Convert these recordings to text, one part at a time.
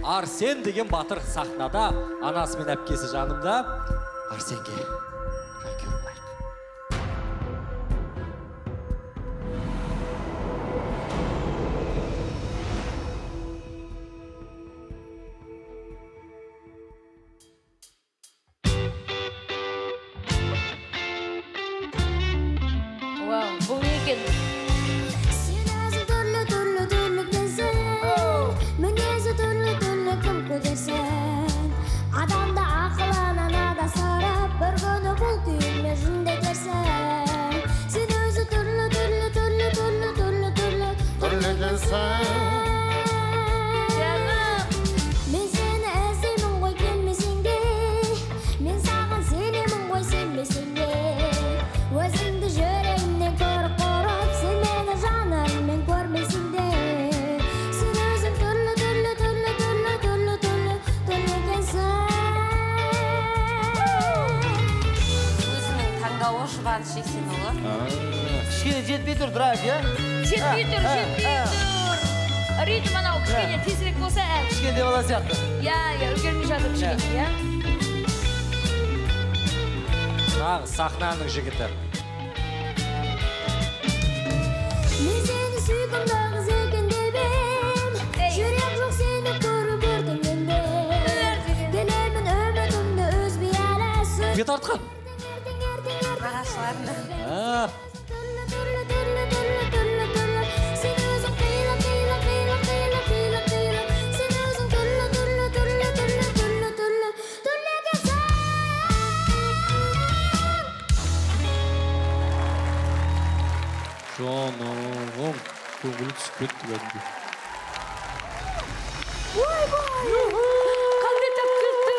Арсен деген батыр сахнада, анасы мен әпкесі жанымда. Арсенге жай көріп алайық. Бұл не екен? Сен өзің түрлі кезің, мінезі түрлі кім көтерсің. Адамда ақылынан ада сарап, бір күні бұл күйме жүнде керсің. Сен өзі түрлі кезің. Мен сені іздеймін ғой келмесең де, мен саған сенемін ғой сенбесең де. Өзіңді жүрегімнен көріп, сен мені жанарыңмен көрмейсің де. Сен өзің түрлі екенсің. Өзінің таңдауы жұбаныш Жексенұлы. Кішкене жетпей тұр, драйв, я? Жетпей тұр. Ритм анау кішкене тезірек болса әл. Кішкене деп ала сияқты. Үлгермей жатыр кішкене, я? Нағыз сахнаның жігіті. Мен сені сүйкім нағыз екен деп ем, жүрек жоқ сені көріп өртенгенде. Келемін үмітімді үзбей әлі сүр. Бет артқан? Ағашыларында. Сен өзің қилы. Сен өзің түрлі екенсің. Жаным, көңіл түсіп кетті бәдімде. Қандай тап кетті?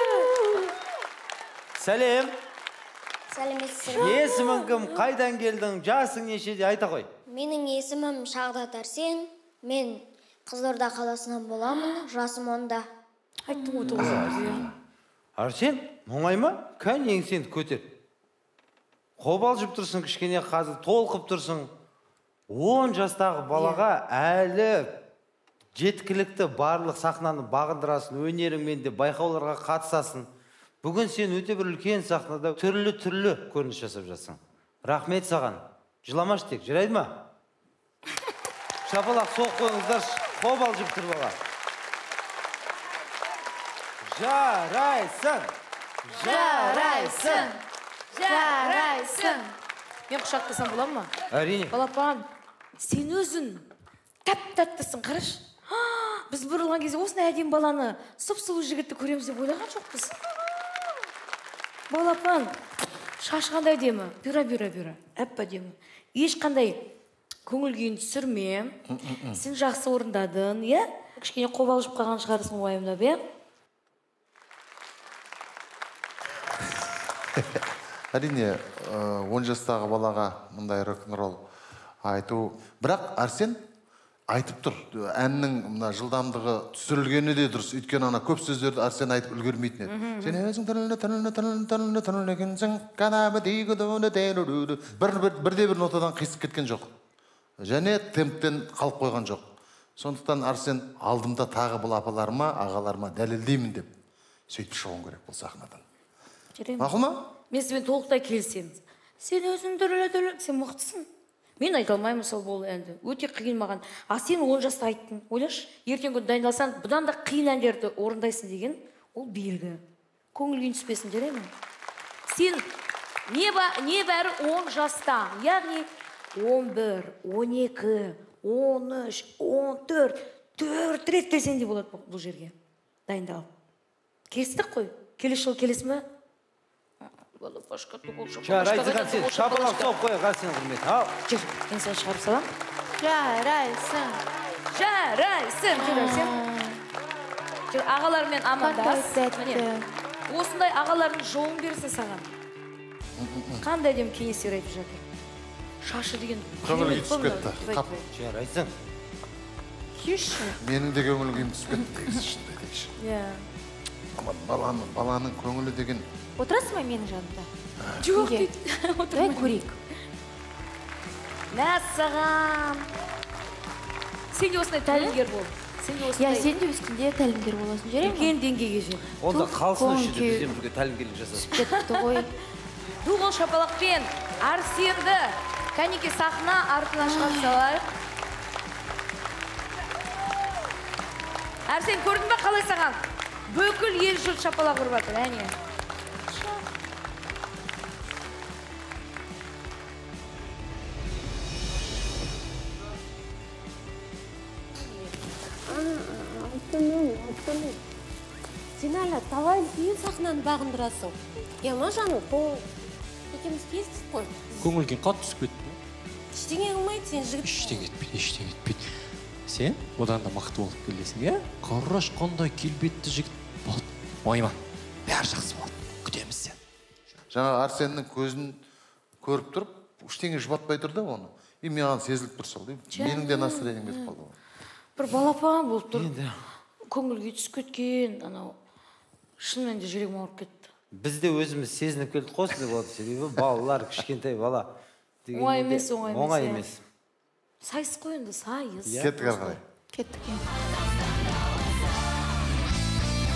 Сәлем. Сәлеметсіз. Есімің кім, қайдан келдің, жасың нешеде, айта қой. Менің есімім Шағдат Арсен. Мен Қызылорда қаласынан боламын, жасым 10-да. Айттым ғой тоғыз. Арсен, оңай ма? Кәне еңсеңді көтер. Қобалжып тұрсың, кішкене қазір толқып тұрсың. 10 жастағы балаға әлі жеткілікті барлық сахнаны бағындырасын, өнеріңмен де байқауларға қатысасын. Бүгін сен өте бір үлкен сахнада түрлі көрініс жасап жатсың. Рахмет саған. Жыламаш тек, жарайды ма? Шапалақ соқ қойыңыздар, қобалжып тұр бала. Жарайсың. Мен құшақтасам бола ма? Әрине. Балапан, сен өзің тәп-тәттісің, қараш. Біз бұрылған кезде осындай әдемі баланы, сұп-сұлу жігітті көреміз деп ойлаған жоқпыз. Балапан, шашы қандай әдемі, бұйра. Әп-әдемі. Ешқандай көңіл күйін түсірме. Сен жақсы орындадың, е? Кішкене қобалжып қалған шығарсың уайымдап, е? Әрине, 10 жастағы балаға мұндай рок-н-ролл айту. Бірақ Арсен айтып тұр. Әннің жылдамдығы түсірілгені де дұрыс. Өйткені ана көп сөздерді Арсен айтып үлгермейтін еді. Сен өзің түрлі екенсің, қанамы дейгідуді дәйрүді. Бірде-бір нотадан қисып кеткен жоқ. Және темптен қалып қойған жоқ. Сондықтан Арсен алдымда тағы бұл апаларыма, ағаларыма дәлелдеймін деп сөйтіп шығуын керек бұл сахнадан. Мақұл ма? Мен сізбен толықтай келісемін. Сен өзің түрлі, сен мықтысың. Мен айта алмаймын сол бұл әнді. Өте қиын маған. Сен 10 жаста айттың. Ойлашы, ертең күн дайындалсаң, бұдан да қиын әндерді орындайсың деген, ол белгі. Көңіл күйін түспесін, жарайды ма? Сен небәрі 10 жаста, яғни 11, 12, 13, 14, 4 рет келсең де болады бұл жерге. Дайындалып. Келістік қой. Келесі жыл келесі ме? Жарайды Арсен, шапалақ соқ қой Арсен құрмет. Жүр, мен сені шығарып салам. Жарайсың. Жүр Арсен. Жүр, ағалармен амандас. Осындай ағалардың жолын берсін саған. Қандай дем кеңестер айтып жатыр. Шашы деген... Көңіл түсіп кетті. Жарайсың. Кеші. Менің де көңіл күйім түсіп кетті. Баланың көңілі деген... Отырасың ба менің жанымда? Жоқ дейді. Отырмай көрейік. Мәссаған. Сен де осындай тәлімгер бол. сен де Я осындай сен де өскенде тәлімгер боласың жарай ма? үлкен деңгейге жет. Онда Туф, қалсын қолын осы жерде кеу- бізден бізге тәлімгерлік жасасын. Кетті ғой. Ду қол шапалақпен Арсенді кәнеке сахна артына шығарып салайық. Арсен, көрдің бе қалай саған? Бүкіл ел жұрт шапалақ ұрып жатыр, әне. Сен әлі талай кейін сахнаны бағындырасың. Я ма жаным, қол екеуміз кездесіп қой. Көңілген қатты түсіп кетті. Ештеңе қылмайды, сен жігіт. Ештеңе етпейді. Сен одан да мықты болып келесің, иә? Қараш қандай келбетті жігіт болды. Ойма, бәрі жақсы болады. Күтеміз сен. Жаңа Арсеннің көзін көріп тұрып, ештеңе жұбатпай тұр да оны. И маған сезіліп тұр сол. Менің де настроением кетіп қалды. Бір балапан болып тұр. Көңілге түсіп кеткен, анау шынымен де жүрегім ауырып кетті. Біз де өзіміз сезініп келдік қой осындай болады. Себебі балалар, кішкентай бала. Оңай емес, Оңай иә. емес. Сайыс қой енді, сайыс. Кеттік ары қарай. Кеттік.